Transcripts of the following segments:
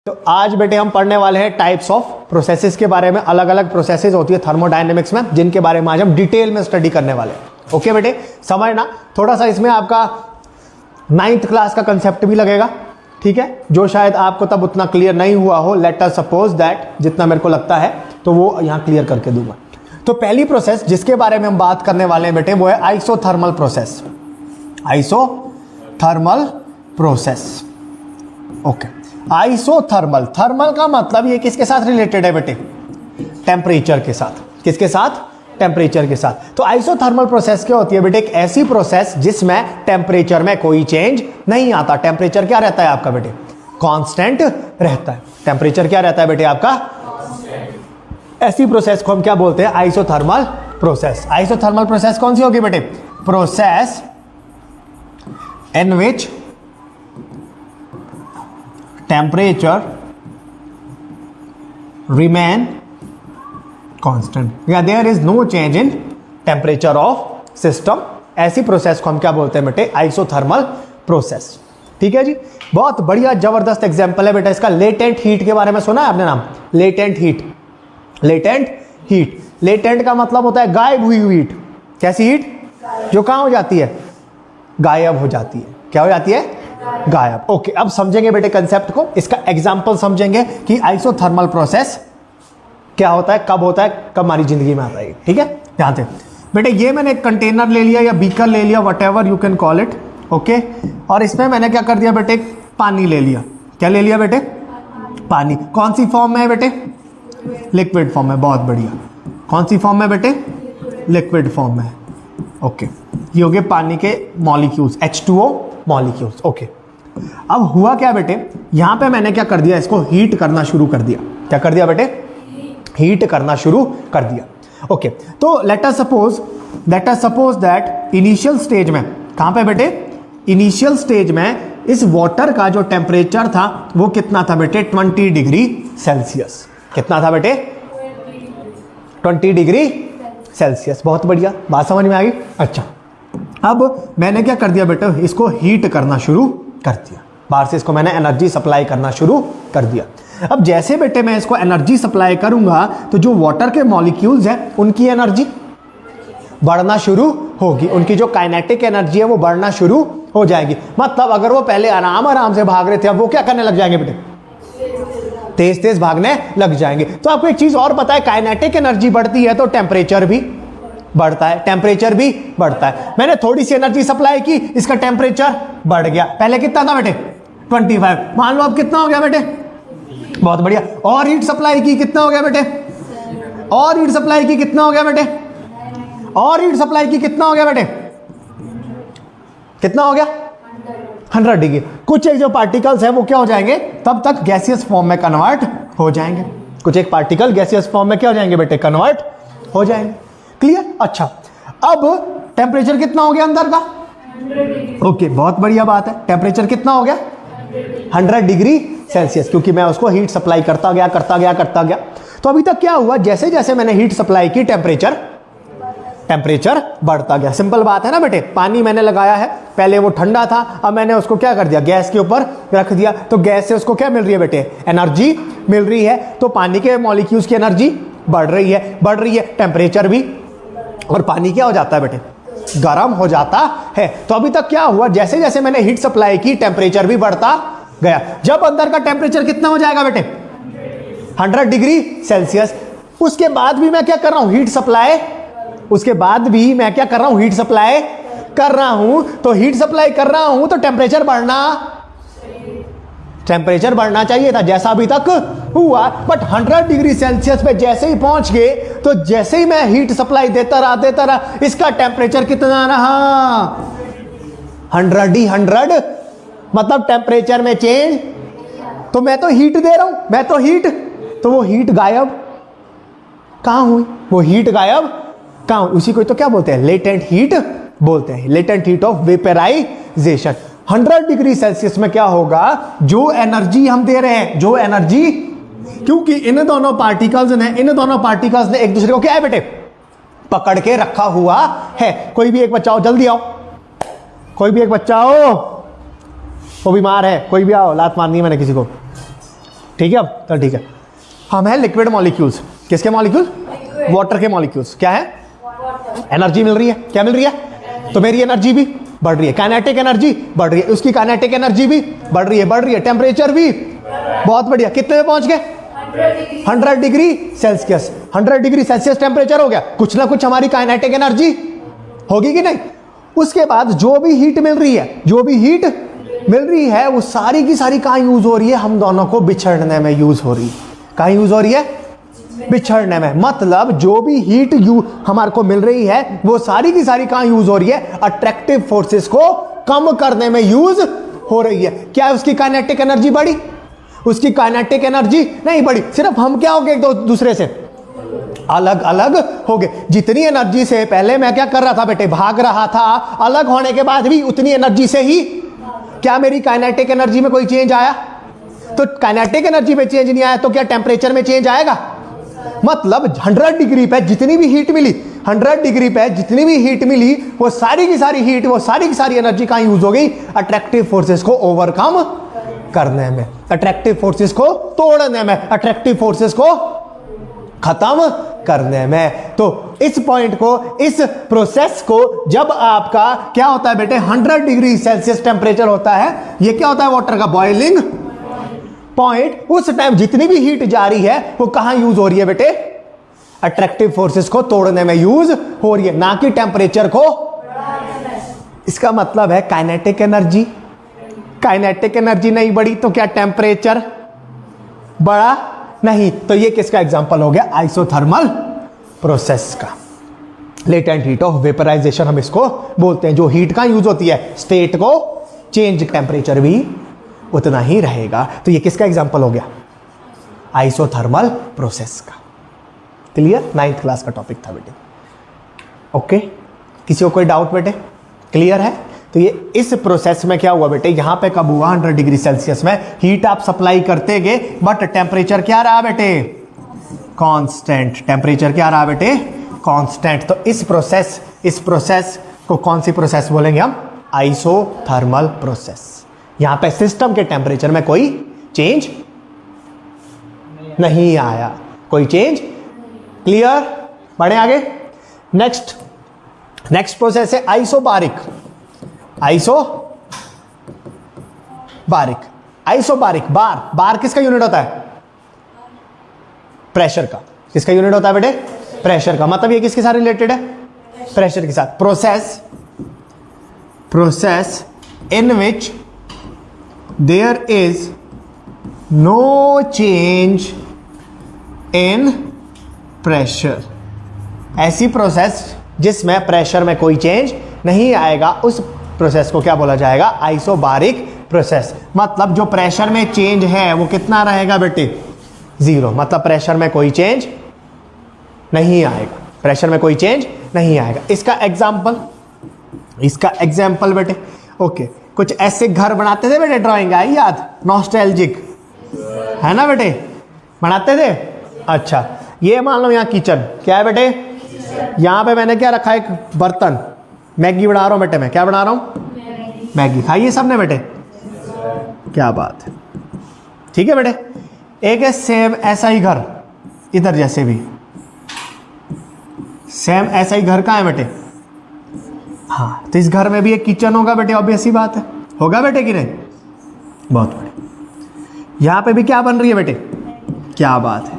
तो आज बेटे हम पढ़ने वाले हैं टाइप्स ऑफ प्रोसेसेस के बारे में। अलग अलग प्रोसेसेस होती है थर्मोडायनेमिक्स में, जिनके बारे में आज हम डिटेल में स्टडी करने वाले हैं। ओके बेटे, समझना थोड़ा सा इसमें आपका 9th क्लास का कंसेप्ट भी लगेगा, ठीक है, जो शायद आपको तब उतना क्लियर नहीं हुआ हो। लेट अस सपोज दैट जितना मेरे को लगता है तो वो यहां क्लियर करके दूंगा। तो पहली प्रोसेस जिसके बारे में हम बात करने वाले हैं बेटे वो है isothermal process. Isothermal process, okay. Isothermal, thermal का मतलब ये किसके साथ रिलेटेड है बेटे? टेम्परेचर के साथ। किसके साथ? टेम्परेचर के साथ। तो आइसोथर्मल प्रोसेस क्या होती है बेटे? एक ऐसी प्रोसेस जिसमें टेम्परेचर में कोई चेंज नहीं आता। टेम्परेचर क्या रहता है आपका बेटे? कांस्टेंट रहता है। टेम्परेचर क्या रहता है बेटे आपका? ऐसी प्रोसेस को हम क्या बोलते हैं? Isothermal process. आइसोथर्मल प्रोसेस कौन सी होगी बेटे? Process in which temperature remain constant, या there is no change in temperature of system। ऐसी प्रोसेस को हम क्या बोलते हैं बेटे? Isothermal process. ठीक है जी, बहुत बढ़िया जबरदस्त एग्जांपल है बेटा इसका। लेटेंट हीट के बारे में सुना है आपने नाम? Latent heat. Latent heat, latent का मतलब होता है गायब हुई हुई हीट। कैसी हीट? जो कहां हो जाती है? गायब हो जाती है। क्या हो जाती है? गायब। ओके, अब समझेंगे बेटे कंसेप्ट को। इसका एग्जांपल समझेंगे कि आइसोथर्मल प्रोसेस क्या होता है, कब होता है, कब हमारी जिंदगी में आता है। ठीक है, ध्यान से बेटे। ये मैंने एक कंटेनर ले लिया या बीकर ले लिया, what ever you can call it, okay. और इसमें मैंने क्या कर दिया बेटे? पानी ले लिया। क्या ले लिया बेटे? पानी। कौन सी फॉर्म में है बेटे? लिक्विड फॉर्म में। बहुत बढ़िया। कौन सी फॉर्म में बेटे? लिक्विड फॉर्म में। ओके, ये हो गए पानी के मॉलिक्यूल्स, H2O मॉलिक्यूल्स। ओके, अब हुआ क्या बेटे? यहां पे मैंने क्या कर दिया? इसको हीट करना शुरू कर दिया। क्या कर दिया बेटे? हीट करना शुरू कर दिया। ओके, तो let us suppose that initial stage में, कहां पे बेटे? इनिशियल स्टेज में इस वाटर का जो टेम्परेचर था वो कितना था बेटे? 20 डिग्री सेल्सियस। कितना था बेटे? 20 डिग्री सेल्सियस। बहुत बढ़िया, बात समझ में आ गई। अच्छा, अब मैंने क्या कर दिया बेटा? इसको हीट करना शुरू कर दिया। बाहर से इसको मैंने एनर्जी सप्लाई करना शुरू कर दिया। अब जैसे बेटे मैं इसको एनर्जी सप्लाई करूंगा तो जो वाटर के मॉलिक्यूल्स हैं उनकी एनर्जी बढ़ना शुरू होगी। उनकी जो काइनेटिक एनर्जी है वो बढ़ना शुरू हो जाएगी। मतलब अगर वो पहले आराम से भाग रहे थे, अब वो क्या करने लग जाएंगे बेटे? तेज तेज भागने लग जाएंगे। तो आपको एक चीज और पता है, काइनेटिक एनर्जी बढ़ती है तो टेम्परेचर भी बढ़ता है। टेम्परेचर भी बढ़ता है। मैंने थोड़ी सी एनर्जी सप्लाई की, इसका टेम्परेचर बढ़ गया। पहले कितना था बेटे? 25। मान लो अब कितना हो गया बेटे? बहुत बढ़िया। और हीट सप्लाई की, कितना हो गया बेटे? और हीट सप्लाई की, कितना हो गया बेटे? और हीट सप्लाई की, कितना हो गया बेटे? कितना हो गया? 100 डिग्री। कुछ एक जो पार्टिकल्स है वो क्या हो जाएंगे? तब तक गैसियस फॉर्म में कन्वर्ट हो जाएंगे। कुछ एक पार्टिकल गैसियस फॉर्म में क्या हो जाएंगे बेटे? कन्वर्ट हो जाएंगे। क्लियर? अच्छा, अब टेम्परेचर कितना हो गया अंदर का? ओके, बहुत बढ़िया बात है। टेम्परेचर कितना हो गया? 100 डिग्री सेल्सियस, क्योंकि मैं उसको हीट सप्लाई करता गया। तो अभी तक क्या हुआ? जैसे जैसे मैंने हीट सप्लाई की टेम्परेचर बढ़ता गया। सिंपल बात है ना बेटे। पानी मैंने लगाया है, पहले वो ठंडा था, अब मैंने उसको क्या कर दिया? गैस के ऊपर रख दिया। तो गैस से उसको क्या मिल रही है बेटे? एनर्जी मिल रही है। तो पानी के मॉलिक्यूल्स की एनर्जी बढ़ रही है, टेम्परेचर भी। और पानी क्या हो जाता है बेटे? गर्म हो जाता है। तो अभी तक क्या हुआ? जैसे जैसे मैंने हीट सप्लाई की टेम्परेचर भी बढ़ता गया। जब अंदर का टेम्परेचर कितना हो जाएगा बेटे? 100 डिग्री सेल्सियस। उसके बाद भी मैं क्या कर रहा हूं? हीट सप्लाई कर रहा हूं। तो हीट सप्लाई कर रहा हूं तो टेम्परेचर बढ़ना चाहिए था, जैसा अभी तक हुआ। बट 100 डिग्री सेल्सियस पे जैसे ही पहुंच गए तो जैसे ही मैं हीट सप्लाई देता रहा, इसका टेम्परेचर कितना रहा? 100 मतलब टेम्परेचर में चेंज। तो मैं तो हीट दे रहा हूं, तो वो हीट गायब कहां हुई? वो हीट गायब कहां हुई? उसी को तो क्या बोलते हैं? लेटेंट हीट बोलते हैं। Latent heat of vaporisation. 100 degree Celsius में क्या होगा? जो एनर्जी हम दे रहे हैं, क्योंकि इन दोनों पार्टिकल्स ने एक दूसरे को क्या है बेटे? पकड़ के रखा हुआ है। कोई भी एक बच्चा हो, जल्दी आओ। कोई भी एक बच्चा हो, वो बीमार है, कोई भी आओ, लात मारनी है मैंने किसी को। ठीक है, अब तो ठीक है। हम हैं लिक्विड मॉलिक्यूल्स, किसके मॉलिक्यूल? वाटर के मॉलिक्यूल्स। क्या है? एनर्जी मिल रही है, क्या मिल रही है? तो मेरी एनर्जी भी बढ़ रही है, काइनेटिक एनर्जी बढ़ रही है, उसकी काइनेटिक एनर्जी भी बढ़ रही है, टेम्परेचर भी बहुत बढ़िया। कितने में पहुंच गए? 100 degree Celsius. 100 degree Celsius temperature हो गया, कुछ ना कुछ हमारी काइनेटिक एनर्जी होगी कि नहीं? उसके बाद जो भी हीट मिल रही है, जो भी हीट मिल रही है वो सारी की सारी कहां यूज हो रही है? हम दोनों को बिछड़ने में यूज हो रही है। कहां यूज हो रही है? बिछड़ने में। मतलब जो भी हीट हमारे को मिल रही है वो सारी की सारी कहां यूज हो रही है? अट्रैक्टिव फोर्सेस को कम करने में यूज हो रही है। क्या उसकी काइनेटिक एनर्जी बढ़ी? उसकी काइनेटिक एनर्जी नहीं बढ़ी, सिर्फ हम क्या हो गए एक दूसरे से अलग अलग हो गए। जितनी एनर्जी से पहले मैं क्या कर रहा था बेटे? भाग रहा था, अलग होने के बाद भी उतनी एनर्जी से ही क्या मेरी काइनेटिक एनर्जी में कोई चेंज आया? तो काइनेटिक एनर्जी में चेंज नहीं आया तो क्या टेम्परेचर में चेंज आएगा? मतलब 100 डिग्री पे जितनी भी हीट मिली, 100 डिग्री पे जितनी भी हीट मिली, वो सारी की सारी हीट, वो सारी की सारी एनर्जी कहां यूज हो गई? अट्रैक्टिव फोर्सेस को ओवरकम करने में, अट्रैक्टिव फोर्सेस को तोड़ने में, अट्रैक्टिव फोर्सेस को खत्म करने में। तो इस पॉइंट को, इस प्रोसेस को जब आपका क्या होता है बेटे? 100 डिग्री सेल्सियस टेम्परेचर होता है, ये क्या होता है? वाटर का बॉइलिंग पॉइंट। उस टाइम जितनी भी हीट जा रही है वो कहां यूज हो रही है बेटे? अट्रैक्टिव फोर्सेस को तोड़ने में यूज हो रही है, ना कि टेम्परेचर को। इसका मतलब है काइनेटिक एनर्जी, काइनेटिक एनर्जी नहीं बढ़ी तो क्या टेम्परेचर बढ़ा? नहीं। तो ये किसका एग्जांपल हो गया? आइसोथर्मल प्रोसेस का। लेटेंट हीट ऑफ वेपराइजेशन हम इसको बोलते हैं। जो हीट का यूज होती है स्टेट को चेंज, टेम्परेचर भी उतना ही रहेगा। तो ये किसका एग्जांपल हो गया? आइसोथर्मल प्रोसेस का। क्लियर? 9th क्लास का टॉपिक था बेटे। ओके, किसी को कोई डाउट बेटे? क्लियर है? तो ये इस प्रोसेस में क्या हुआ बेटे? यहां पे कब हुआ? 100 डिग्री सेल्सियस में हीट आप सप्लाई करते गए, बट टेम्परेचर क्या रहा बेटे? कांस्टेंट। टेम्परेचर क्या रहा बेटे? कांस्टेंट। तो इस प्रोसेस को कौन सी प्रोसेस बोलेंगे हम? Isothermal process. यहां पे सिस्टम के टेम्परेचर में कोई चेंज नहीं आया, कोई चेंज। क्लियर? बढ़े आगे। नेक्स्ट प्रोसेस है आइसोबारिक। आइसोबारिक बार किसका यूनिट होता है? प्रेशर का। किसका यूनिट होता है बेटे? प्रेशर का। मतलब ये किसके साथ रिलेटेड है? प्रेशर के साथ। Process in which there is no change in pressure। ऐसी प्रोसेस जिसमें प्रेशर में कोई चेंज नहीं आएगा, उस प्रोसेस को क्या बोला जाएगा? Isobaric process. मतलब जो प्रेशर में चेंज है वो कितना रहेगा बेटे? 0। मतलब प्रेशर में कोई चेंज नहीं आएगा, प्रेशर में कोई चेंज नहीं आएगा। इसका एग्जाम्पल बेटे, ओके, कुछ ऐसे घर बनाते थे बेटे, ड्राइंग आई याद? नॉस्टैल्जिक है ना बेटे? बनाते थे। अच्छा, ये मान लो यहाँ किचन, क्या है बेटे? यहाँ पे मैंने क्या रखा? एक बर्तन। मैगी बना रहा हूँ बेटे, मैं क्या बना रहा हूँ? मैगी। खाइए सबने बेटे? क्या बात है, ठीक है बेटे। एक है सेम ऐसा ही घर, इधर जैसे भी सेम ऐसा ही घर कहाँ है बेटे? हाँ, तो इस घर में भी एक किचन होगा बेटे, ऑब्वियस सी बात है, होगा बेटे कि नहीं? बहुत बढ़िया। यहां पे भी क्या बन रही है बेटे? क्या बात है,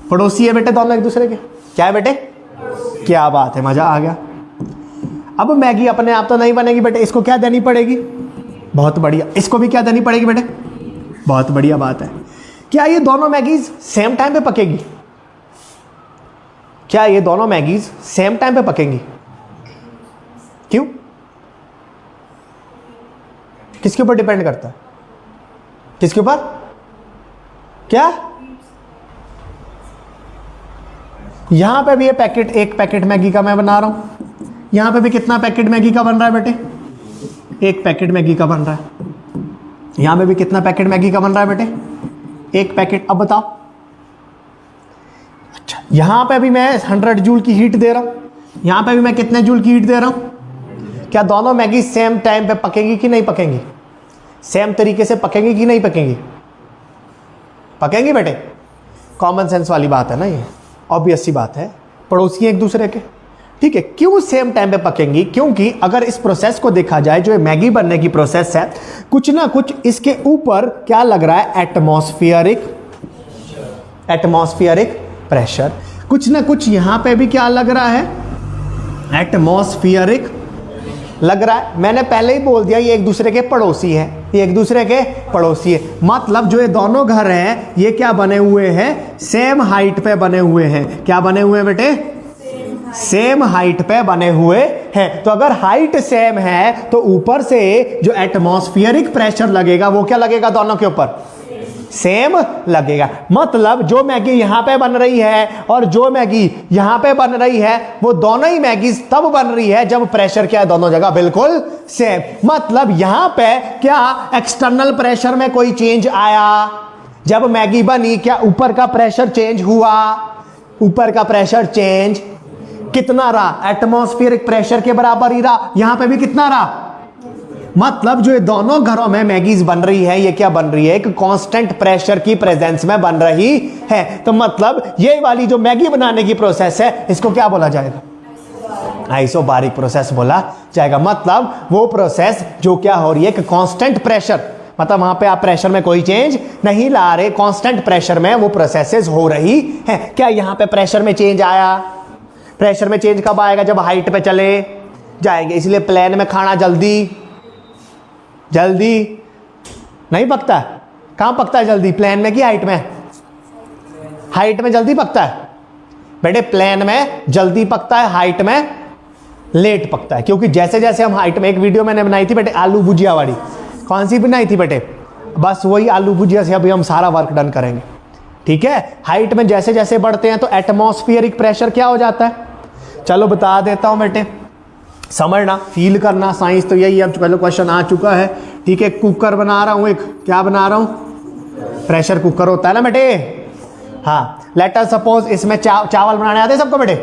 पड़ोसी है बेटे दोनों एक दूसरे के। क्या है बेटे? क्या बात है, मजा आ गया। अब मैगी अपने आप तो नहीं बनेगी बेटे, इसको क्या देनी पड़ेगी? बहुत बढ़िया। इसको भी क्या देनी पड़ेगी बेटे? बहुत बढ़िया बात है। क्या ये दोनों मैगीज सेम टाइम पे पकेगी? क्या ये दोनों मैगीज सेम टाइम पे पकेंगी? क्यों? किसके ऊपर डिपेंड करता है? किसके ऊपर? क्या? यहां पे भी ये पैकेट, एक पैकेट मैगी का मैं बना रहा हूं। यहां पे भी कितना पैकेट मैगी का बन रहा है बेटे? एक पैकेट मैगी का बन रहा है। यहां पे भी कितना पैकेट मैगी का बन रहा है बेटे? एक पैकेट। अब बताओ। अच्छा, यहां पे भी मैं 100 जूल की हीट दे रहा हूं, यहां पे भी मैं कितने जूल की हीट दे रहा हूं? क्या दोनों मैगी सेम टाइम पे पकेंगी कि नहीं पकेंगी? सेम तरीके से पकेंगी कि नहीं पकेंगी? पकेंगी बेटे? कॉमन सेंस वाली बात है ना, ये ऑब्वियस सी बात है, पड़ोसी एक दूसरे के, ठीक है। क्यों सेम टाइम पे पकेंगी? क्योंकि अगर इस प्रोसेस को देखा जाए, जो मैगी बनने की प्रोसेस है, कुछ ना कुछ इसके ऊपर क्या लग रहा है, एटमॉस्फेरिक प्रेशर। कुछ ना कुछ यहां पे भी क्या लग रहा है, एटमॉस्फेरिक लग रहा है। मैंने पहले ही बोल दिया ये एक दूसरे के पड़ोसी है, ये एक दूसरे के पड़ोसी है। मतलब जो ये दोनों घर हैं ये क्या बने हुए हैं, सेम हाइट पे बने हुए हैं। क्या बने हुए हैं बेटे? सेम हाइट पे बने हुए हैं। तो अगर हाइट सेम है तो ऊपर से जो एटमॉस्फेरिक प्रेशर लगेगा वो क्या लगेगा, दोनों के ऊपर सेम लगेगा। मतलब जो मैगी यहां पे बन रही है और जो मैगी यहां पे बन रही है, वो दोनों ही मैगी तब बन रही है जब प्रेशर क्या है, दोनों जगह बिल्कुल सेम। मतलब यहां पे क्या एक्सटर्नल प्रेशर में कोई चेंज आया जब मैगी बनी? क्या ऊपर का प्रेशर चेंज हुआ? ऊपर का प्रेशर चेंज कितना रहा? एटमॉस्फेरिक प्रेशर के बराबर ही रहा। यहां पे भी कितना रहा? मतलब जो ये दोनों घरों में मैगीज बन रही है, ये क्या बन रही है, एक कांस्टेंट प्रेशर की प्रेजेंस में बन रही है। तो मतलब ये वाली जो मैगी बनाने की प्रोसेस है, इसको क्या बोला जाएगा? आइसोबारिक प्रोसेस बोला जाएगा। मतलब वो प्रोसेस जो क्या हो रही है, एक कांस्टेंट प्रेशर, मतलब वहां पे आप प्रेशर में कोई चेंज नहीं ला रहे, कांस्टेंट प्रेशर में वो प्रोसेसेस हो रही है। क्या यहां पे प्रेशर में चेंज आया? प्रेशर में चेंज कब आएगा? जब हाइट पे चले जाएंगे। इसलिए प्लेन में खाना जल्दी नहीं पकता। कहां पकता है जल्दी, प्लेन में कि हाइट में? हाइट में जल्दी पकता है बेटे, प्लेन में जल्दी पकता है, हाइट में लेट पकता है। क्योंकि जैसे जैसे हम हाइट में, एक वीडियो मैंने बनाई थी बेटे आलू भुजिया वाली, कौन सी बनाई थी बेटे? बस वही आलू भुजिया से अभी हम सारा वर्क डन करेंगे, ठीक है। हाइट में जैसे जैसे बढ़ते हैं तो एटमॉस्फेरिक प्रेशर क्या हो जाता है? चलो बता देता हूं बेटे, समझना, फील करना। साइंस तो यही, अब चलो क्वेश्चन आ चुका है, ठीक है। कुकर बना रहा हूं, एक क्या बना रहा हूं, प्रेशर कुकर होता है ना बेटे। हाँ, लेट अस सपोज इसमें चावल बनाने आते हैं सबको बेटे।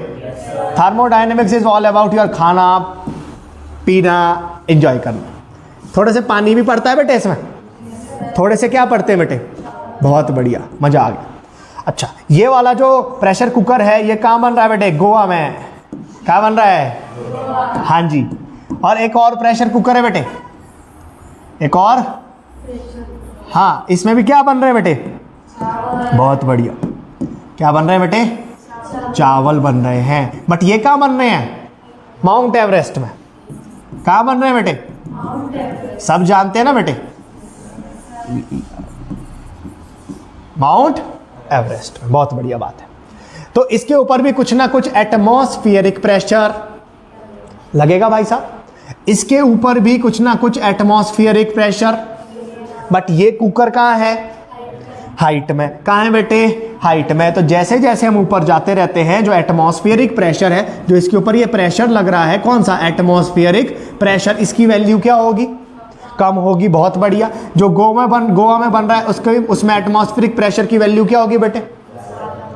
Thermodynamics is all about your खाना पीना, एंजॉय करना। थोड़े से पानी भी पड़ता है बेटे इसमें, थोड़े से क्या पड़ते हैं बेटे? बहुत बढ़िया, मजा आ गया। अच्छा, ये वाला जो प्रेशर कुकर है ये कहाँ बन रहा है बेटे? गोवा में। क्या बन रहा है? हाँ जी। और एक और प्रेशर कुकर है बेटे, एक और, हाँ, इसमें भी क्या बन रहे हैं बेटे? बहुत बढ़िया। क्या बन रहे हैं बेटे? चावल बन रहे हैं। बट ये कहाँ बन रहे हैं? माउंट एवरेस्ट में। कहाँ बन रहे हैं बेटे? सब जानते हैं ना बेटे, माउंट एवरेस्ट में। बहुत बढ़िया बात है। तो इसके ऊपर भी कुछ ना कुछ एटमॉस्फेरिक प्रेशर लगेगा भाई साहब, इसके ऊपर भी कुछ ना कुछ एटमॉस्फेरिक प्रेशर। बट ये कुकर कहाँ है? हाइट में। कहाँ है बेटे? हाइट में। तो जैसे जैसे हम ऊपर जाते रहते हैं, जो एटमॉस्फेरिक प्रेशर है, जो इसके ऊपर ये प्रेशर लग रहा है, कौन सा? एटमॉस्फेरिक प्रेशर, इसकी वैल्यू क्या होगी? कम होगी। बहुत बढ़िया। जो गोवा में बन रहा है उसमें एटमॉस्फेरिक प्रेशर की वैल्यू क्या होगी बेटे?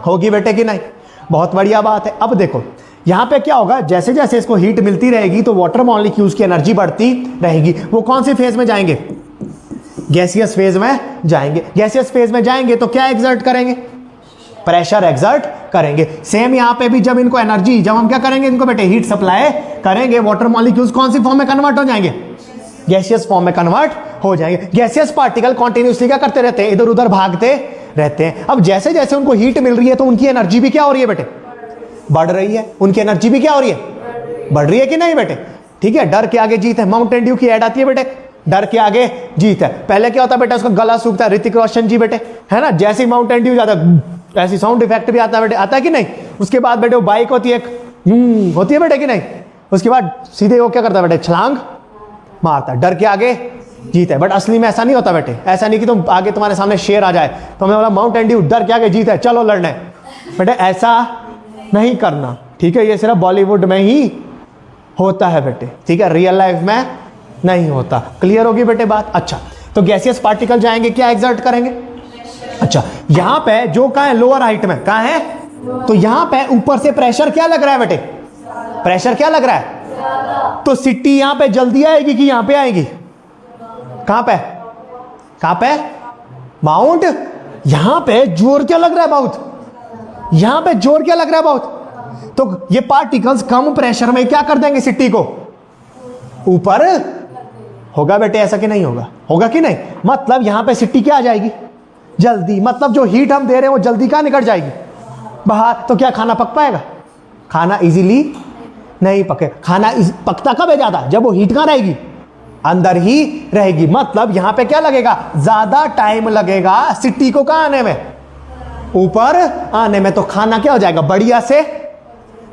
होगी बेटे कि नहीं? बहुत बढ़िया बात है। अब देखो यहां पे क्या होगा, जैसे जैसे इसको हीट मिलती रहेगी तो वाटर मॉलिक्यूल्स की एनर्जी बढ़ती रहेगी। वो कौन से फेज में जाएंगे? गैसियस फेज में जाएंगे। गैसियस फेज में जाएंगे तो क्या एक्सर्ट करेंगे? प्रेशर एक्सर्ट करेंगे। सेम यहां पे भी जब इनको एनर्जी, जब हम क्या करेंगे, इनको बेटे हीट सप्लाई करेंगे, वाटर मॉलिक्यूल्स कौन सी फॉर्म में कन्वर्ट हो जाएंगे? गैसियस फॉर्म में कन्वर्ट हो जाएंगे। गैसियस पार्टिकल कॉन्टिन्यूसली क्या करते रहते हैं? इधर उधर भागते रहते हैं। अब जैसे जैसे उनको हीट मिल रही है तो उनकी एनर्जी भी क्या हो रही है बेटे? बढ़ रही है। उनकी एनर्जी भी क्या हो रही है? बढ़ रही है कि नहीं बेटे? ठीक है। डर के आगे जीत है। माउंटेन ड्यू की ऐड आती है बेटे, डर के आगे जीत है। पहले क्या होता है बेटा? उसका गला सूखता है, ऋतिक रोशन जी बेटे, है ना। जैसे ही माउंटेन ड्यू जाता है ऐसी साउंड इफेक्ट भी आता है बेटे, आता है कि नहीं? उसके बाद बेटे वो बाइक होती है, होती है बेटे कि नहीं? उसके बाद सीधे वो क्या करता है बेटे? छलांग मारता है। डर के आगे जीत है। बट असली में ऐसा नहीं होता बेटे। ऐसा नहीं कि तुम आगे तुम्हारे सामने शेर आ जाए तो हमें बोला माउंटेन ड्यू डर के आगे जीत है, चलो लड़ने। बेटे ऐसा नहीं करना, ठीक है। ये सिर्फ बॉलीवुड में ही होता है बेटे, ठीक है। रियल लाइफ में नहीं होता। क्लियर होगी बेटे बात? अच्छा, तो गैसियस पार्टिकल जाएंगे, क्या एक्सर्ट करेंगे? अच्छा, यहां पे जो कहां है? लोअर हाइट में। कहां है? तो यहां पे ऊपर से प्रेशर क्या लग रहा है बेटे? प्रेशर क्या लग रहा है? तो सिटी यहां पे जल्दी आएगी कि यहां पे आएगी? कहां पे? कहां पे? माउंट यहां पे जोर क्या लग रहा है बहुत, यहां पे जोर क्या लग रहा है बहुत, तो ये पार्टिकल्स कम प्रेशर में क्या कर देंगे, सिटी को ऊपर। होगा बेटे ऐसा कि नहीं होगा, होगा कि नहीं, मतलब यहां पे सिटी क्या आ जाएगी, जल्दी, मतलब जो हीट हम दे रहे हैं वो जल्दी क्या निकल जाएगी बाहर। तो क्या खाना पक पाएगा, खाना इजीली नहीं पके। खाना पकता कब है ज्यादा, जब वो हीट कहां रहेगी, अंदर ही रहेगी। मतलब यहां पे क्या लगेगा, ज्यादा टाइम लगेगा सिटी को कहां आने में, ऊपर आने में। तो खाना क्या हो जाएगा, बढ़िया से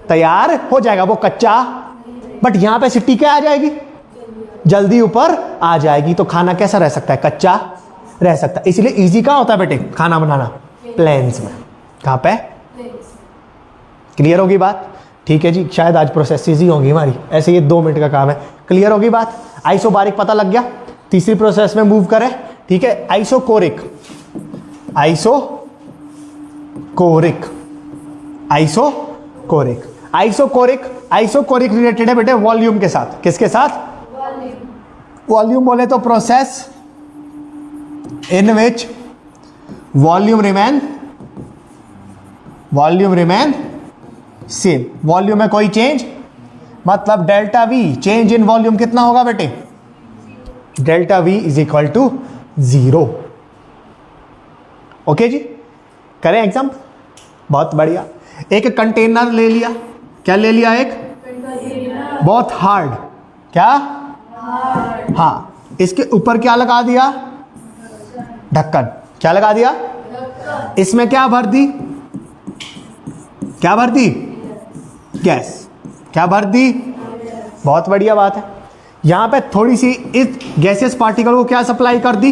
तैयार हो जाएगा, वो कच्चा। बट यहां पे सिटी क्या आ जाएगी, जल्दी ऊपर आ जाएगी। तो खाना कैसा रह सकता है, कच्चा रह सकता है। इसलिए इजी कहां होता है बेटे खाना बनाना, प्लेन्स में। कहां पे, क्लियर होगी बात, ठीक है जी। शायद आज प्रोसेस ही होगी हमारी, ऐसे ये 2 मिनट का काम है। क्लियर होगी बात, आइसोबारिक पता लग गया। तीसरी प्रोसेस में मूव करें, ठीक है। Isochoric, isochoric, isochoric, isochoric, isochoric related है बेटे वॉल्यूम के साथ। किसके साथ, वॉल्यूम बोले तो process in which volume remain same. Volume में कोई चेंज, मतलब delta V, change in volume कितना होगा बेटे, delta V is equal to 0। Okay जी, करें एग्जाम, बहुत बढ़िया। एक कंटेनर ले लिया, क्या ले लिया, एक बहुत हार्ड, क्या हाँ, इसके ऊपर क्या लगा दिया, ढक्कन। क्या लगा दिया, इसमें क्या भर दी, क्या भर दी, गैस। क्या भर दी, बहुत बढ़िया बात है। यहां पे थोड़ी सी इस गैसियस पार्टिकल को क्या सप्लाई कर दी,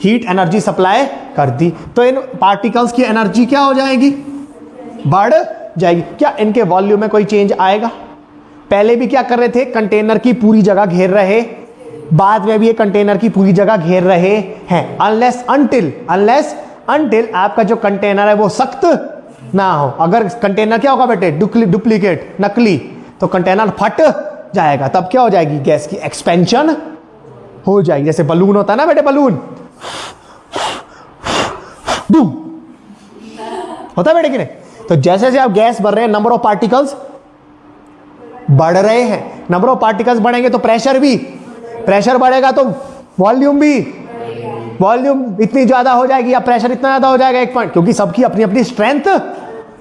हीट एनर्जी सप्लाई कर दी। तो इन पार्टिकल्स की एनर्जी क्या हो जाएगी, बढ़ जाएगी। क्या इनके वॉल्यूम में कोई चेंज आएगा, पहले भी क्या कर रहे थे, कंटेनर की पूरी जगह घेर रहे, बाद में भी ये कंटेनर की पूरी जगह घेर रहे हैं। अनलेस अंटिल आपका जो कंटेनर है वो सख्त ना हो। अगर कंटेनर क्या होगा बेटे, डुप्लीकेट, नकली, तो कंटेनर फट जाएगा। तब क्या हो जाएगी, गैस की एक्सपेंशन हो जाएगी। जैसे बलून होता है ना बेटे, बलून बूम होता है बेटे कि नहीं। तो जैसे जैसे आप गैस भर रहे हैं, नंबर ऑफ पार्टिकल्स बढ़ रहे हैं। नंबर ऑफ पार्टिकल्स बढ़ेंगे तो प्रेशर भी, प्रेशर बढ़ेगा तो वॉल्यूम भी, वॉल्यूम इतनी ज्यादा हो जाएगी या प्रेशर इतना ज्यादा हो जाएगा, एक पॉइंट, क्योंकि सबकी अपनी अपनी स्ट्रेंथ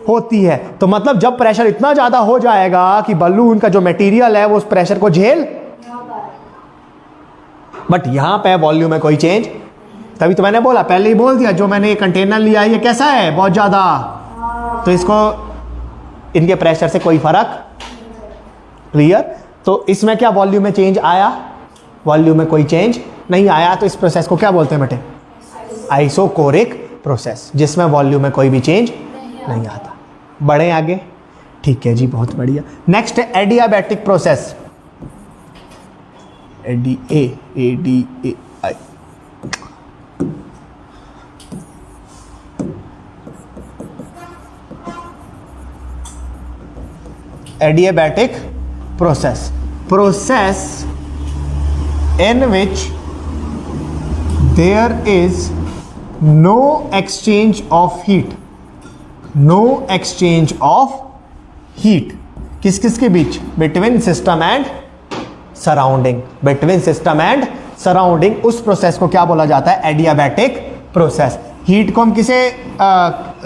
होती है। तो मतलब जब प्रेशर इतना ज्यादा हो जाएगा कि बलून का जो मटेरियल है वो उस प्रेशर को झेल, बट यहां पे वॉल्यूम में कोई चेंज। तभी तो मैंने बोला, पहले ही बोल दिया, जो मैंने ये कंटेनर लिया ये कैसा है, बहुत ज्यादा, तो इसको, इनके प्रेशर से कोई फर्क, क्लियर। तो इसमें क्या वॉल्यूम में चेंज आया, वॉल्यूम में कोई चेंज नहीं आया। तो इस प्रोसेस को क्या बोलते हैं बेटे, आइसोकोरिक प्रोसेस, जिसमें वॉल्यूम में कोई भी चेंज नहीं आता। बढ़े आगे, ठीक है जी, बहुत बढ़िया। नेक्स्ट है adiabatic process, ADAI। Adiabatic process in which there is no exchange of heat, किस किस के बीच, between system and surrounding, उस प्रोसेस को क्या बोला जाता है, एडियाबैटिक प्रोसेस। हीट को हम किसे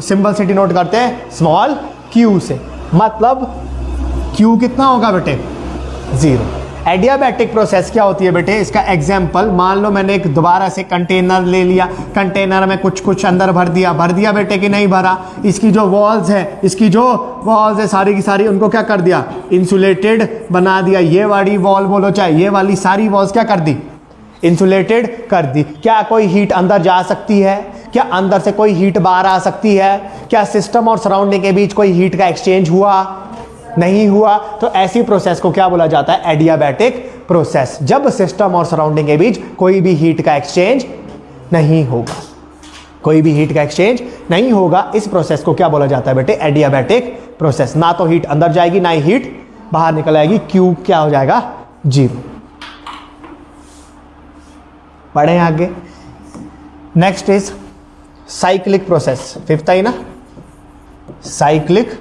सिंबल से डिनोट करते हैं, स्मॉल q से, मतलब Q कितना होगा बेटे, 0। एडियाबैटिक प्रोसेस क्या होती है बेटे, इसका एग्जाम्पल, मान लो मैंने एक दोबारा से कंटेनर ले लिया, कंटेनर में कुछ अंदर भर दिया बेटे कि नहीं भरा। इसकी जो वॉल्स है, सारी की सारी उनको क्या कर दिया, इंसुलेटेड बना दिया। ये वाली वॉल बोलो चाहे ये वाली, सारी वॉल्स क्या कर दी, इंसुलेटेड कर दी। क्या कोई हीट अंदर जा सकती है, क्या अंदर से कोई हीट बाहर आ सकती है, क्या सिस्टम और सराउंडिंग के बीच कोई हीट का एक्सचेंज हुआ, नहीं हुआ। तो ऐसी प्रोसेस को क्या बोला जाता है, एडियाबैटिक प्रोसेस, जब सिस्टम और सराउंडिंग के बीच कोई भी हीट का एक्सचेंज नहीं होगा, कोई भी हीट का एक्सचेंज नहीं होगा। इस प्रोसेस को क्या बोला जाता है बेटे, एडियाबैटिक प्रोसेस। ना तो हीट अंदर जाएगी, ना ही हीट बाहर निकल आएगी, क्यू क्या हो जाएगा, 0। बढ़े आगे, next is cyclic process, fifth आई ना, cyclic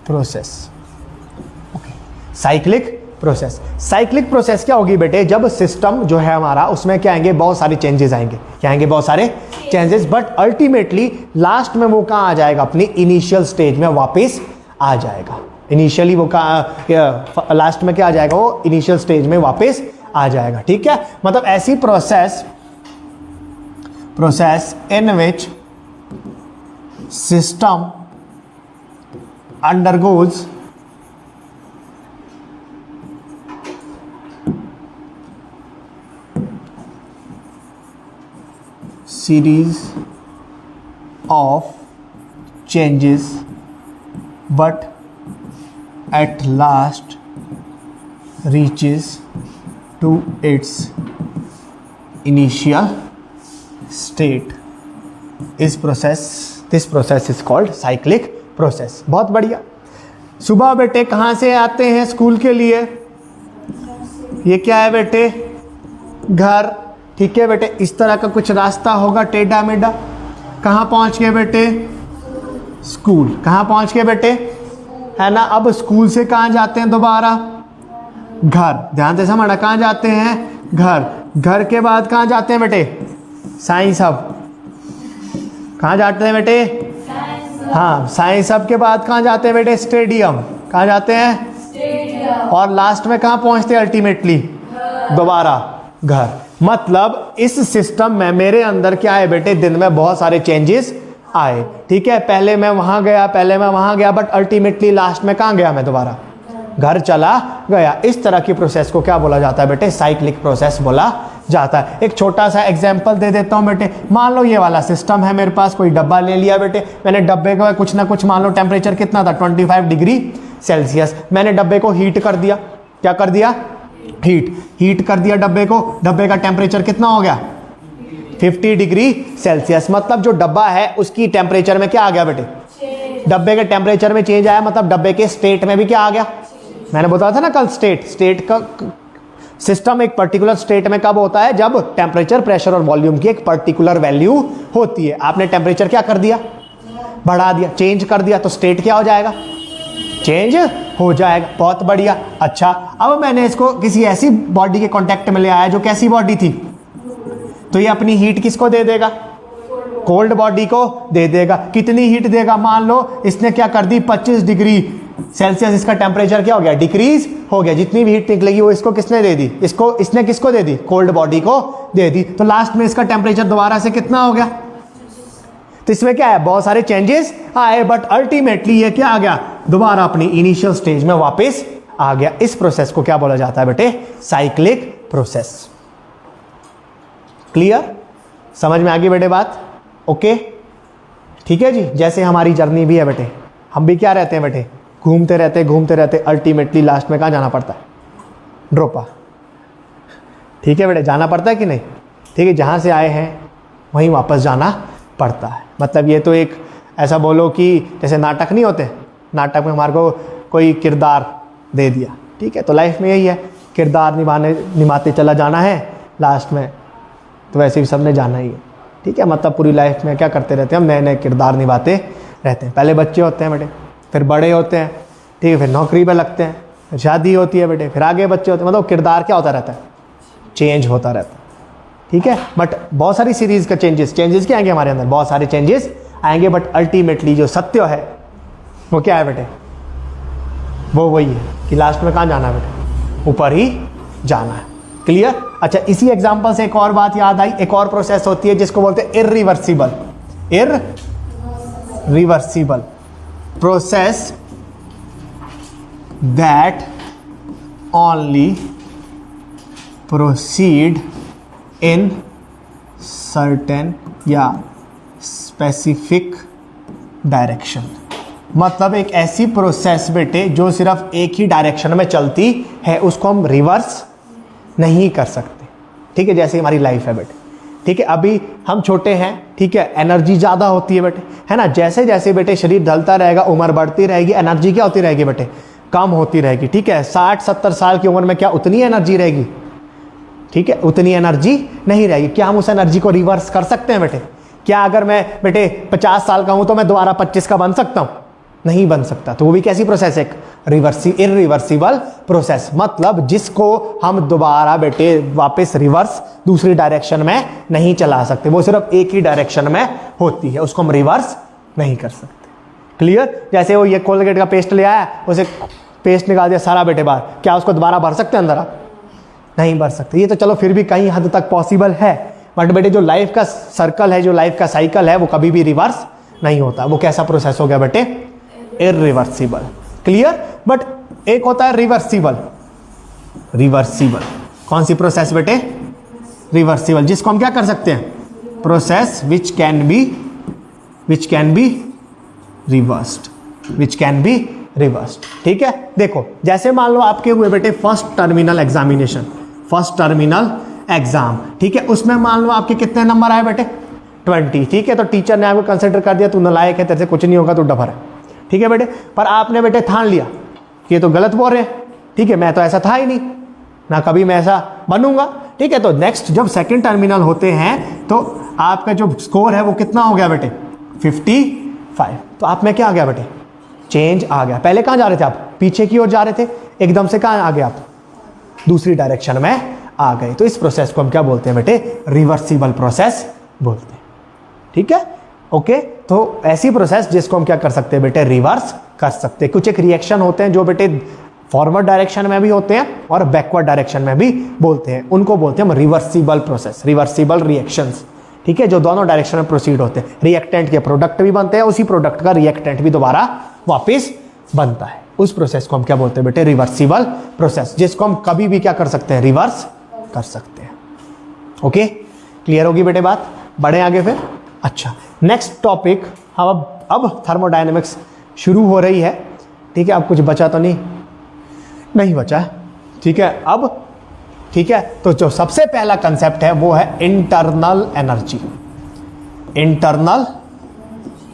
process. Cyclic process, cyclic process क्या होगी बेटे, जब सिस्टम जो है हमारा उसमें क्या आएंगे, बहुत सारे चेंजेस आएंगे, क्या आएंगे, बहुत सारे चेंजेस, बट अल्टीमेटली लास्ट में वो कहाँ आ जाएगा, अपनी इनिशियल स्टेज में वापस आ जाएगा। इनिशियली वो कहाँ, लास्ट में क्या आ जाएगा, वो इनिशियल स्टेज में वापस आ जाएगा। ठीक है, मतलब ऐसी process in which system undergoes series of changes but at last reaches to its initial state. This process is called cyclic process. बहुत बढ़िया। सुबह बेटे कहाँ से आते हैं स्कूल के लिए, ये क्या है बेटे, घर। ठीक है बेटे, इस तरह का कुछ रास्ता होगा टेढ़ा मेढ़ा। कहाँ पहुँच गए बेटे, स्कूल। कहाँ पहुँच गए बेटे, है ना। अब स्कूल से कहाँ जाते हैं दोबारा, घर। ध्यान से समझना, कहाँ जाते हैं, घर। घर के बाद कहाँ जाते हैं बेटे, साइंस हब। कहाँ जाते हैं बेटे, हाँ साइंस हब के बाद कहाँ जाते हैं बेटे, स्टेडियम। कहाँ जाते हैं, स्टेडियम। और लास्ट में कहाँ पहुँचते हैं अल्टीमेटली, दोबारा घर। मतलब इस सिस्टम में मेरे अंदर क्या है बेटे, दिन में बहुत सारे चेंजेस आए। ठीक है, पहले मैं वहाँ गया, पहले मैं वहाँ गया, बट अल्टीमेटली लास्ट में कहाँ गया मैं, दोबारा घर चला गया। इस तरह की प्रोसेस को क्या बोला जाता है बेटे, साइक्लिक प्रोसेस बोला जाता है। एक छोटा सा एग्जांपल दे देता हूं बेटे। मान लो ये वाला सिस्टम है मेरे पास, कोई डब्बा ले लिया बेटे, मैंने डब्बे का कुछ ना कुछ, मान लो टेम्परेचर कितना था, 25 डिग्री सेल्सियस। मैंने डब्बे को हीट कर दिया। क्या कर दिया, हीट कर दिया डब्बे को। डब्बे का टेम्परेचर कितना हो गया, 50 डिग्री सेल्सियस। मतलब जो डब्बा है उसकी टेम्परेचर में क्या आ गया बेटे, डब्बे के टेम्परेचर में चेंज आया, मतलब डब्बे के स्टेट में भी क्या आ गया। मैंने बताया था ना कल, स्टेट का सिस्टम एक पर्टिकुलर स्टेट में कब होता है, जब टेम्परेचर, प्रेशर और वॉल्यूम की एक पर्टिकुलर वैल्यू होती है। आपने टेम्परेचर क्या कर दिया, बढ़ा दिया, चेंज कर दिया, तो स्टेट क्या हो जाएगा, चेंज हो जाएगा। बहुत बढ़िया। अच्छा, अब मैंने इसको किसी ऐसी बॉडी के कांटेक्ट में ले आया जो कैसी बॉडी थी, तो ये अपनी हीट किसको दे देगा, कोल्ड बॉडी को दे देगा। कितनी हीट देगा, मान लो इसने क्या कर दी, 25 डिग्री सेल्सियस इसका टेम्परेचर क्या हो गया, डिक्रीज हो गया। जितनी भी हीट निकलेगी वो इसको किसने दे दी, इसने किसको दे दी, कोल्ड बॉडी को दे दी। तो लास्ट में इसका टेम्परेचर दोबारा से कितना हो गया। तो इसमें क्या है, बहुत सारे चेंजेस आए, बट अल्टीमेटली ये क्या आ गया, दोबारा अपनी इनिशियल स्टेज में वापस आ गया। इस प्रोसेस को क्या बोला जाता है बेटे, साइक्लिक प्रोसेस। क्लियर, समझ में आ गई बेटे बात। ओके, ठीक है जी। जैसे हमारी जर्नी भी है बेटे, हम भी क्या रहते हैं बेटे, घूमते रहते, अल्टीमेटली लास्ट में कहाँ जाना पड़ता है, ड्रोपा। ठीक है बेटे, जाना पड़ता है कि नहीं, ठीक है, जहाँ से आए हैं वहीं वापस जाना पड़ता है। मतलब ये तो एक ऐसा बोलो कि जैसे नाटक नहीं होते, नाटक में हमारे को कोई किरदार दे दिया, ठीक है, तो लाइफ में यही है, किरदार निभाते चला जाना है, लास्ट में तो वैसे भी सबने जाना ही है। ठीक है, मतलब पूरी लाइफ में क्या करते रहते हैं हम, नए नए किरदार निभाते रहते हैं। पहले बच्चे होते हैं बेटे, फिर बड़े होते हैं, ठीक है, फिर नौकरी पे लगते हैं, फिर शादी होती है बेटे, फिर आगे बच्चे होते हैं। मतलब किरदार क्या होता रहता है, चेंज होता रहता है। ठीक है, बट बहुत सारी सीरीज का चेंजेस क्या आएंगे हमारे अंदर, बहुत सारे चेंजेस आएंगे, बट अल्टीमेटली जो सत्य है वो क्या है बेटे, वो वही है कि लास्ट में कहाँ जाना है बेटे, ऊपर ही जाना है। क्लियर। अच्छा, इसी एग्जांपल से एक और बात याद आई, एक और प्रोसेस होती है जिसको बोलते हैं irreversible process that only proceed in certain या स्पेसिफिक डायरेक्शन। मतलब एक ऐसी प्रोसेस बेटे जो सिर्फ एक ही डायरेक्शन में चलती है, उसको हम रिवर्स नहीं कर सकते। ठीक है, जैसे हमारी लाइफ है बेटे, ठीक है, अभी हम छोटे हैं, ठीक है, एनर्जी ज़्यादा होती है बेटे, है ना। जैसे जैसे बेटे शरीर ढलता रहेगा, उम्र बढ़ती रहेगी, एनर्जी क्या होती रहेगी बेटे, कम होती रहेगी। ठीक है, 60-70 साल की उम्र में क्या उतनी एनर्जी रहेगी, ठीक है, उतनी एनर्जी नहीं रहेगी। क्या हम उस एनर्जी को रिवर्स कर सकते हैं बेटे, क्या अगर मैं बेटे 50 साल का हूं तो मैं दोबारा 25 का बन सकता हूं? नहीं बन सकता। तो वो भी कैसी प्रोसेस है? एक इरिवर्सिबल प्रोसेस, मतलब जिसको हम दोबारा बेटे वापस रिवर्स दूसरी डायरेक्शन में नहीं चला सकते, वो सिर्फ एक ही डायरेक्शन में होती है, उसको हम रिवर्स नहीं कर सकते। क्लियर? जैसे वो ये कोलगेट का पेस्ट ले आया, उसे पेस्ट निकाल दिया सारा बेटे बाहर, क्या उसको दोबारा भर सकते हैं अंदर आप? नहीं भर सकते। ये तो चलो फिर भी कहीं हद तक पॉसिबल है, बट बेटे जो लाइफ का सर्कल है, जो लाइफ का साइकिल है, वो कभी भी रिवर्स नहीं होता। वो कैसा प्रोसेस हो गया बेटे? इरिवर्सिबल। क्लियर? बट एक होता है रिवर्सिबल। रिवर्सिबल कौन सी प्रोसेस बेटे? रिवर्सिबल, जिसको हम क्या कर सकते हैं? Process which can be reversed. ठीक है, देखो जैसे मान लो आपके हुए बेटे फर्स्ट टर्मिनल एग्जाम, ठीक है, उसमें मान लो आपके कितने नंबर आए बेटे? 20। ठीक है, तो टीचर ने आपको कंसिडर कर दिया तू नालायक है, तेरे से कुछ नहीं होगा, तू डफर है। ठीक है बेटे, पर आपने बेटे ठान लिया कि ये तो गलत बोल रहे हैं, ठीक है, मैं तो ऐसा था ही नहीं, ना कभी मैं ऐसा बनूंगा। ठीक है, तो नेक्स्ट जब सेकंड टर्मिनल होते हैं तो आपका जो स्कोर है वो कितना हो गया बेटे? 55। तो आप में क्या आ गया बेटे? चेंज आ गया। पहले कहां जा रहे थे आप? पीछे की ओर जा रहे थे, एकदम से कहां आ गए आप? दूसरी डायरेक्शन में आ गए। तो इस प्रोसेस को हम क्या बोलते हैं बेटे? रिवर्सिबल प्रोसेस बोलते हैं। ठीक है, ओके। तो ऐसी प्रोसेस जिसको हम क्या कर सकते हैं बेटे? रिवर्स कर सकते हैं। कुछ एक रिएक्शन होते हैं जो बेटे फॉरवर्ड डायरेक्शन में भी होते हैं और बैकवर्ड डायरेक्शन में भी बोलते हैं, उनको बोलते हैं हम रिवर्सिबल प्रोसेस, रिवर्सिबल रिएक्शंस। ठीक है, जो दोनों डायरेक्शन में प्रोसीड होते हैं। रिएक्टेंट के प्रोडक्ट भी बनते हैं, उसी प्रोडक्ट का रिएक्टेंट भी दोबारा वापस बनता है। उस प्रोसेस को हम क्या बोलते हैं बेटे? रिवर्सिबल प्रोसेस, जिसको हम कभी भी क्या कर सकते हैं? रिवर्स कर सकते हैं। ओके, क्लियर होगी बेटे बात? बढ़े आगे फिर। अच्छा, नेक्स्ट टॉपिक हम अब थर्मोडायनेमिक्स शुरू हो रही है। ठीक है, अब कुछ बचा तो नहीं बचा। ठीक है, अब ठीक है, तो जो सबसे पहला कंसेप्ट है वो है इंटरनल एनर्जी। इंटरनल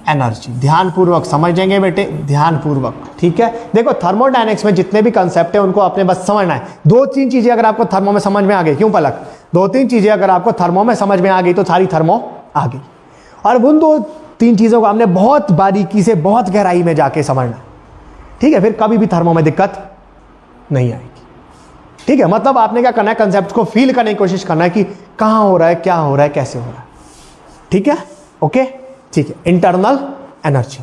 एनर्जी ध्यानपूर्वक समझेंगे बेटे, ध्यानपूर्वक। ठीक है, देखो थर्मोडायनेमिक्स में जितने भी कंसेप्ट है उनको आपने बस समझना है। 2-3 चीजें अगर आपको थर्मो में समझ में आ गई, क्यों पलक? 2-3 चीजें अगर आपको थर्मो में समझ में आ गई तो सारी थर्मो आ गई। और उन 2-3 चीजों को हमने बहुत बारीकी से, बहुत गहराई में जाके समझना। ठीक है, फिर कभी भी थर्मो में दिक्कत नहीं आएगी। ठीक है, मतलब आपने क्या करना है? कंसेप्ट को फील करने की कोशिश करना है कि कहां हो रहा है, क्या हो रहा है, कैसे हो रहा है। ठीक है, ओके, ठीक है। इंटरनल एनर्जी,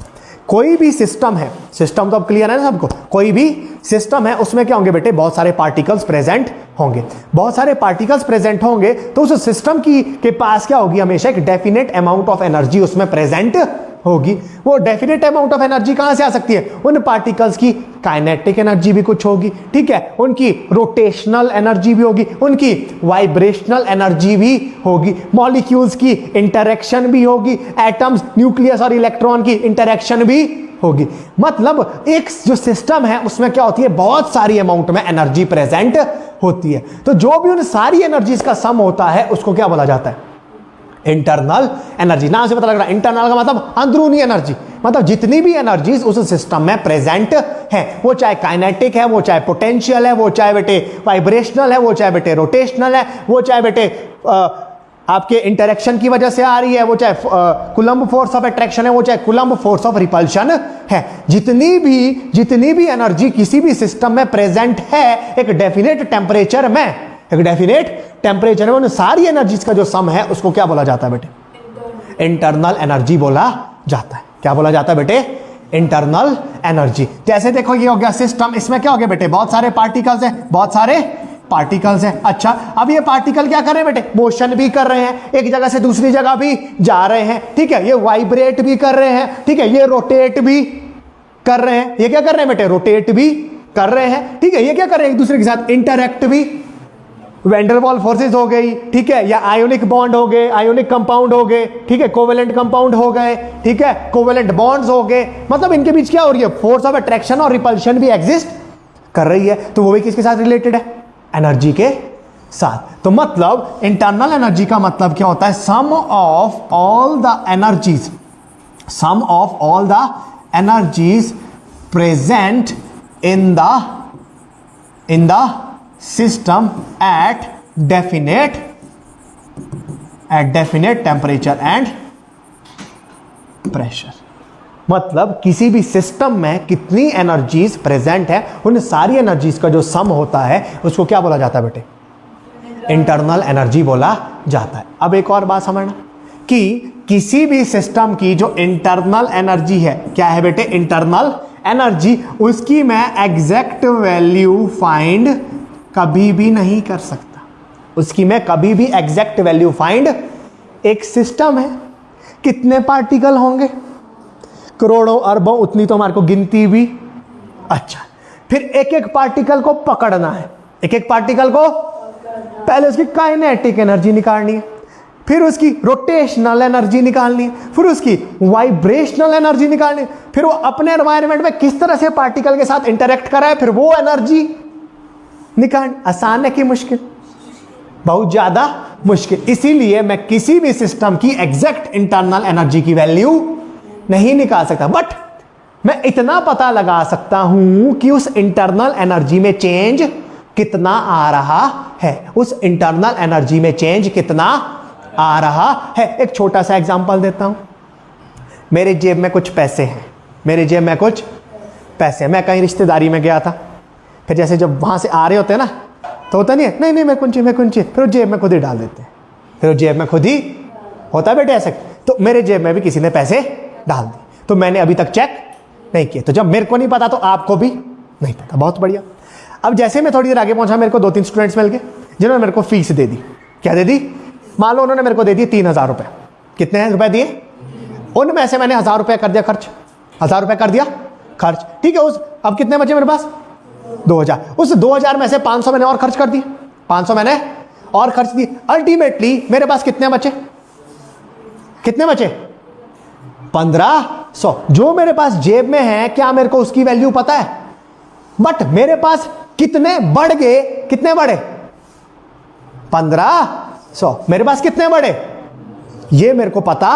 कोई भी सिस्टम है, सिस्टम तो अब क्लियर है ना सबको? कोई भी सिस्टम है उसमें क्या होंगे बेटे? बहुत सारे पार्टिकल्स प्रेजेंट होंगे। बहुत सारे पार्टिकल्स प्रेजेंट होंगे तो उस सिस्टम के पास क्या होगी? हमेशा एक डेफिनेट अमाउंट ऑफ एनर्जी उसमें प्रेजेंट होगी। वो डेफिनेट अमाउंट ऑफ एनर्जी कहां से आ सकती है? उन पार्टिकल्स की काइनेटिक एनर्जी भी कुछ होगी, ठीक है, उनकी रोटेशनल एनर्जी भी होगी, उनकी वाइब्रेशनल एनर्जी भी होगी, मॉलिक्यूल्स की इंटरेक्शन भी होगी, एटम्स, न्यूक्लियस और इलेक्ट्रॉन की इंटरेक्शन भी होगी। मतलब एक जो सिस्टम है उसमें क्या होती है? बहुत सारी अमाउंट में एनर्जी प्रेजेंट होती है। तो जो भी उन सारी एनर्जीज का सम होता है उसको क्या बोला जाता है? Internal energy. नाम से पता लग रहा है, इंटरनल का मतलब अंदरूनी एनर्जी। मतलब जितनी भी एनर्जीज उस सिस्टम में प्रेजेंट है, वो चाहे काइनेटिक है, वो चाहे पोटेंशियल है, वो चाहे बेटे वाइब्रेशनल है, वो चाहे बेटे रोटेशनल है, वो चाहे बेटे आपके इंटरेक्शन की वजह से आ रही है, वो चाहे कूलम्ब फोर्स ऑफ अट्रैक्शन है, वो चाहे कूलम्ब फोर्स ऑफ रिपल्शन है, जितनी भी एनर्जी किसी भी सिस्टम में प्रेजेंट है एक डेफिनेट टेम्परेचर में, उन सारी एनर्जीज का जो सम है उसको क्या बोला जाता है बेटे? इंटरनल एनर्जी बोला जाता है। क्या बोला जाता है बेटे? Internal energy. जैसे देखो ये हो गया सिस्टम, इसमें क्या हो गया बेटे? बहुत सारे पार्टिकल्स हैं, अच्छा, अब ये पार्टिकल क्या कर रहे हैं बेटे? मोशन भी कर रहे हैं, एक जगह से दूसरी जगह भी जा रहे हैं, ठीक है, ये वाइब्रेट भी कर रहे हैं, ठीक है, ये रोटेट भी कर रहे हैं। ये क्या कर रहे हैं बेटे? रोटेट भी कर रहे हैं, ठीक है, ये क्या कर रहे हैं? एक दूसरे के साथ इंटरैक्ट भी, वैंडरवॉल फोर्सेस हो गई, ठीक है, या आयोनिक बॉन्ड हो गए, आयोनिक कंपाउंड हो गए, ठीक है, कोवेलेंट कंपाउंड हो गए, ठीक है, कोवेलेंट बॉन्ड्स हो गए। मतलब इनके बीच क्या हो रही है? फोर्स ऑफ अट्रैक्शन और रिपल्शन भी एग्जिस्ट कर रही है। तो वो भी किसके साथ रिलेटेड है? एनर्जी के साथ। तो मतलब इंटरनल एनर्जी का मतलब क्या होता है? Sum of all the energies present in the system at definite temperature and pressure. मतलब किसी भी सिस्टम में कितनी एनर्जीज प्रेजेंट है, उन सारी एनर्जीज का जो सम होता है उसको क्या बोला जाता है बेटे? इंटरनल एनर्जी बोला जाता है। अब एक और बात समझना कि किसी भी सिस्टम की जो इंटरनल एनर्जी है, क्या है बेटे? इंटरनल एनर्जी, उसकी मैं एग्जैक्ट वैल्यू फाइंड कभी भी नहीं कर सकता। उसकी मैं कभी भी एग्जैक्ट वैल्यू फाइंड, एक सिस्टम है, कितने पार्टिकल होंगे? करोड़ों अरबों, उतनी तो हमारे को गिनती भी। अच्छा, फिर एक एक पार्टिकल को पकड़ना है, एक एक पार्टिकल को पहले उसकी काइनेटिक एनर्जी निकालनी है, फिर उसकी रोटेशनल एनर्जी निकालनी है, फिर उसकी वाइब्रेशनल एनर्जी निकालनी है, फिर वो अपने एनवायरनमेंट में किस तरह से पार्टिकल के साथ इंटरेक्ट कर रहा है, फिर वो एनर्जी निकालनी। आसान है कि मुश्किल? बहुत ज्यादा मुश्किल। इसीलिए मैं किसी भी सिस्टम की एग्जैक्ट इंटरनल एनर्जी की वैल्यू नहीं निकाल सकता, बट मैं इतना पता लगा सकता हूं कि उस इंटरनल एनर्जी में चेंज कितना आ रहा है, उस इंटरनल एनर्जी में चेंज कितना आ रहा है। एक छोटा सा एग्जांपल देता हूं। मेरे जेब में कुछ पैसे हैं, मेरे जेब में कुछ पैसे हैं, मैं कहीं रिश्तेदारी में गया था, फिर जैसे जब वहां से आ रहे होते हैं ना, तो होता नहीं है, नहीं मैं कुंची, फिर वो जेब में खुद ही डाल देते हैं, फिर वो जेब में खुद ही होता है बेटे ऐसे। तो मेरे जेब में भी किसी ने पैसे डाल दिए, तो मैंने अभी तक चेक नहीं किया, तो जब मेरे को नहीं पता तो आपको भी नहीं पता। बहुत बढ़िया। अब जैसे मैं थोड़ी देर आगे पहुंचा, मेरे को 2-3 स्टूडेंट्स मिल गए जिन्होंने मेरे को फीस दे दी। क्या दे दी? मान लो उन्होंने मेरे को दे दिए 3000 रुपए। कितने रुपए दिए? उनमें से मैंने 1000 रुपए कर दिया खर्च, 1000 रुपए कर दिया खर्च, ठीक है। उस अब कितने बचे मेरे पास? 2000। उस 2000 में से 500 मैंने और खर्च कर दिए, 500 मैंने और खर्च दिए। अल्टीमेटली मेरे पास कितने बचे? कितने बचे? 1500। जो मेरे पास जेब में है, क्या मेरे को उसकी वैल्यू पता है? बट मेरे पास कितने बढ़ गए? कितने बढ़े? 1500। मेरे पास कितने बढ़े? ये मेरे को पता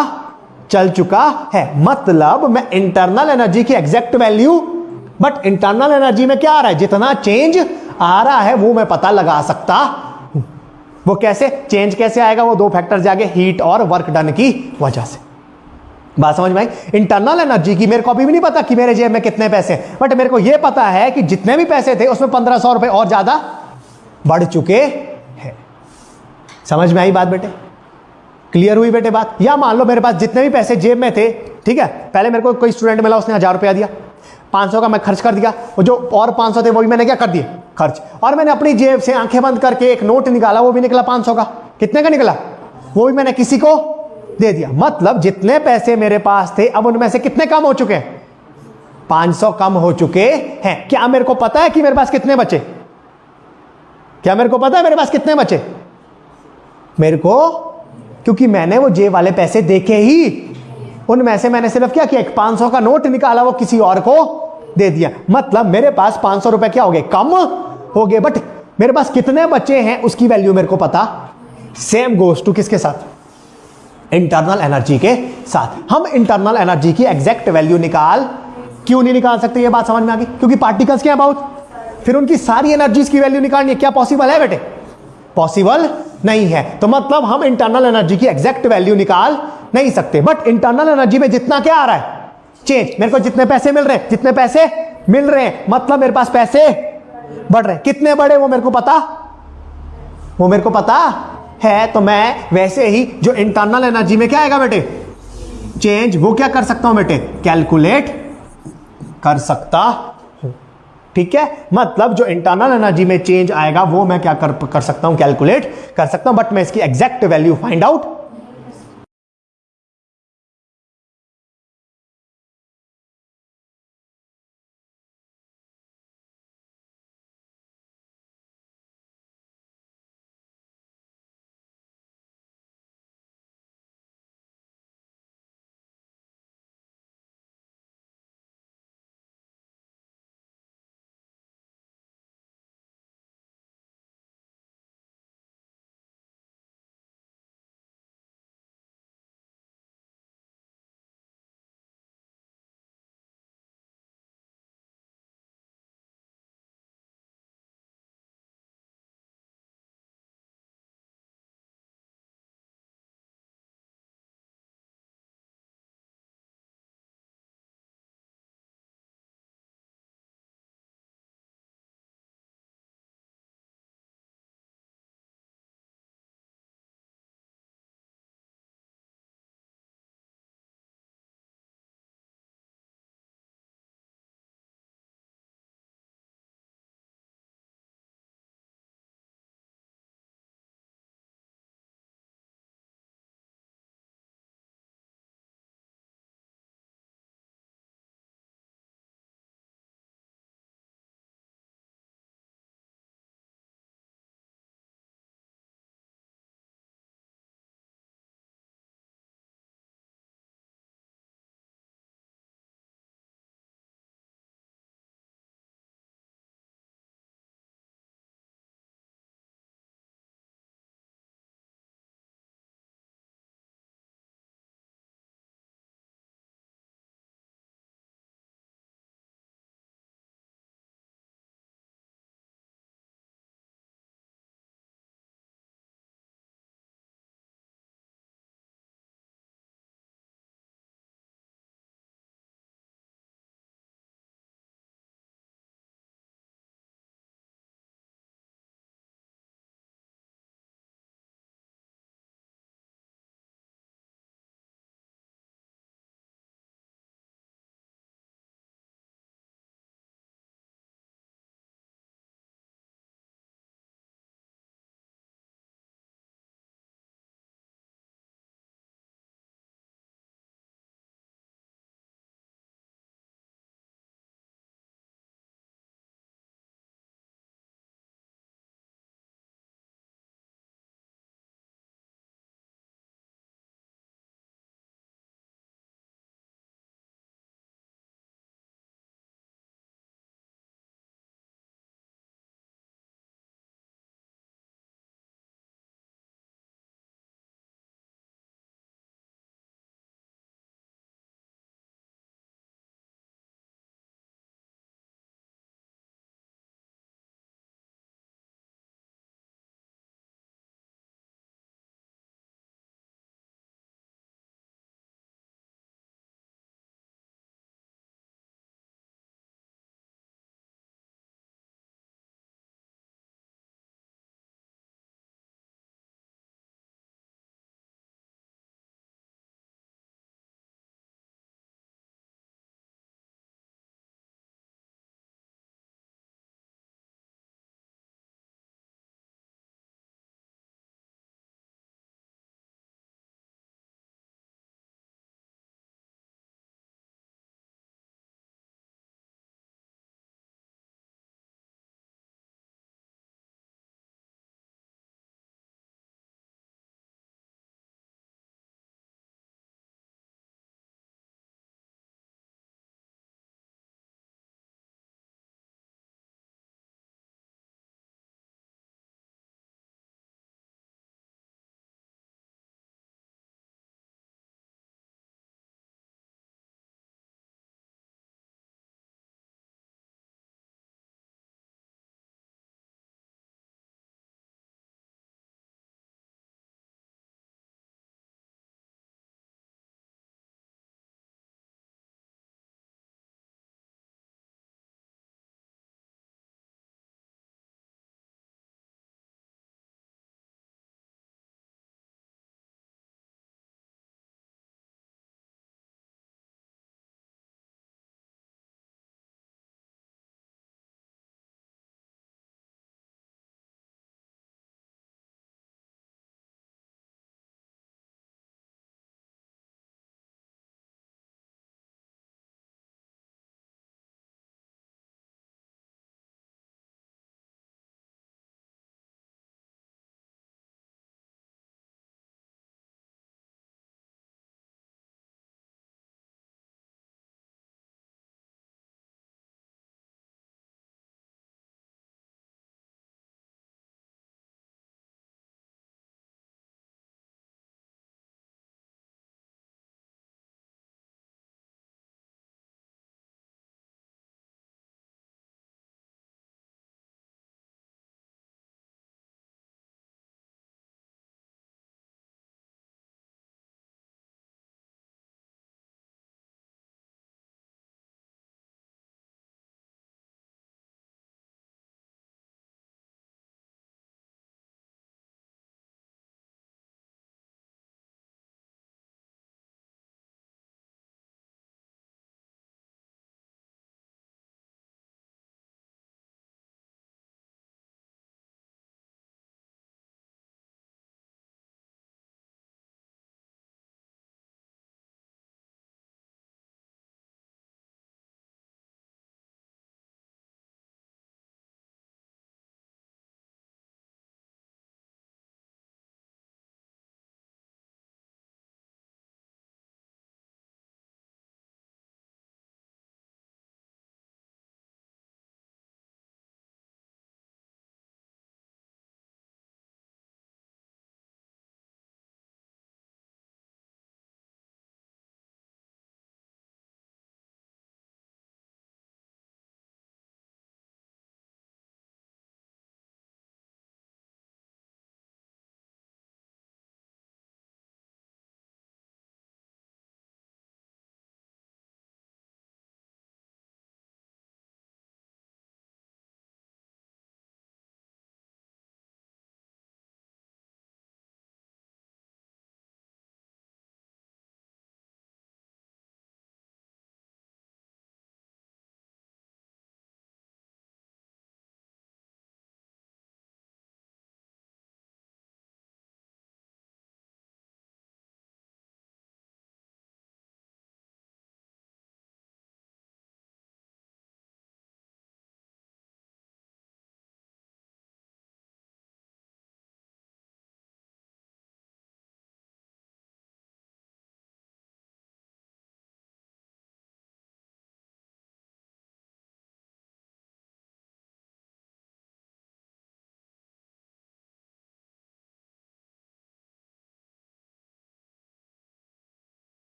चल चुका है। मतलब मैं इंटरनल एनर्जी की exact value, but internal energy में क्या आ रहा है, जितना चेंज आ रहा है वो मैं पता लगा सकता हूं। वो कैसे चेंज कैसे आएगा? वो 2 फैक्टर्स आगे, हीट और वर्क डन की वजह से। बात समझ में आई? इंटरनल एनर्जी की मेरे को अभी भी नहीं पता कि मेरे जेब में कितने पैसे हैं, बट मेरे को यह पता है कि जितने भी पैसे थे उसमें 1500 रुपए और ज्यादा बढ़ चुके हैं। समझ में आई बात बेटे? क्लियर हुई बेटे बात? या मान लो मेरे पास जितने भी पैसे जेब में थे, ठीक है, पहले मेरे को कोई स्टूडेंट मिला, उसने 1000 रुपया दिया, 500 का मैं खर्च कर दिया, वो जो और 500 थे वो भी मैंने क्या कर दिए? खर्च। और मैंने अपनी जेब से आंखें बंद करके एक नोट निकाला, वो भी निकला 500 का। कितने का निकला? वो भी मैंने किसी को दे दिया। मतलब जितने पैसे मेरे पास थे, अब उनमें से कितने कम हो चुके हैं? 500 कम हो चुके हैं। क्या मेरे को पता है कि मेरे पास कितने बचे? क्या मेरे को पता है मेरे पास कितने बचे? मेरे को, क्योंकि मैंने वो जेब वाले पैसे देखे ही, उनमें से मैंने सिर्फ क्या किया, एक 500 का नोट निकाला, वो किसी और को दे दिया। मतलब मेरे पास 500 रुपए क्या हो गए? कम हो गए। बट मेरे पास कितने बचे हैं उसकी वैल्यू मेरे को पता। सेम गोज टू किसके साथ? इंटरनल एनर्जी के साथ। हम इंटरनल एनर्जी की एग्जैक्ट वैल्यू क्यों नहीं निकाल सकते? ये बात समझ में आ गई? क्योंकि पार्टिकल्स क्या बहुत, फिर उनकी सारी एनर्जीज की वैल्यू निकालनी है। क्या पॉसिबल है बेटे? पॉसिबल नहीं है। तो मतलब हम इंटरनल एनर्जी की एग्जैक्ट वैल्यू निकाल नहीं सकते। बट इंटरनल एनर्जी में जितना क्या आ रहा है? चेंज। मेरे को जितने पैसे मिल रहे हैं, जितने पैसे मिल रहे हैं, मतलब मेरे पास पैसे बढ़ रहे हैं। कितने बढ़े वो मेरे को पता, वो मेरे को पता है। तो मैं वैसे ही जो इंटरनल एनर्जी में क्या आएगा बेटे? चेंज, वो क्या कर सकता हूं बेटे? कैलकुलेट कर सकता हूं। ठीक है, मतलब जो इंटरनल एनर्जी में चेंज आएगा वो मैं क्या कर सकता हूं? कैलकुलेट कर सकता हूं। बट मैं इसकी एग्जैक्ट वैल्यू फाइंड आउट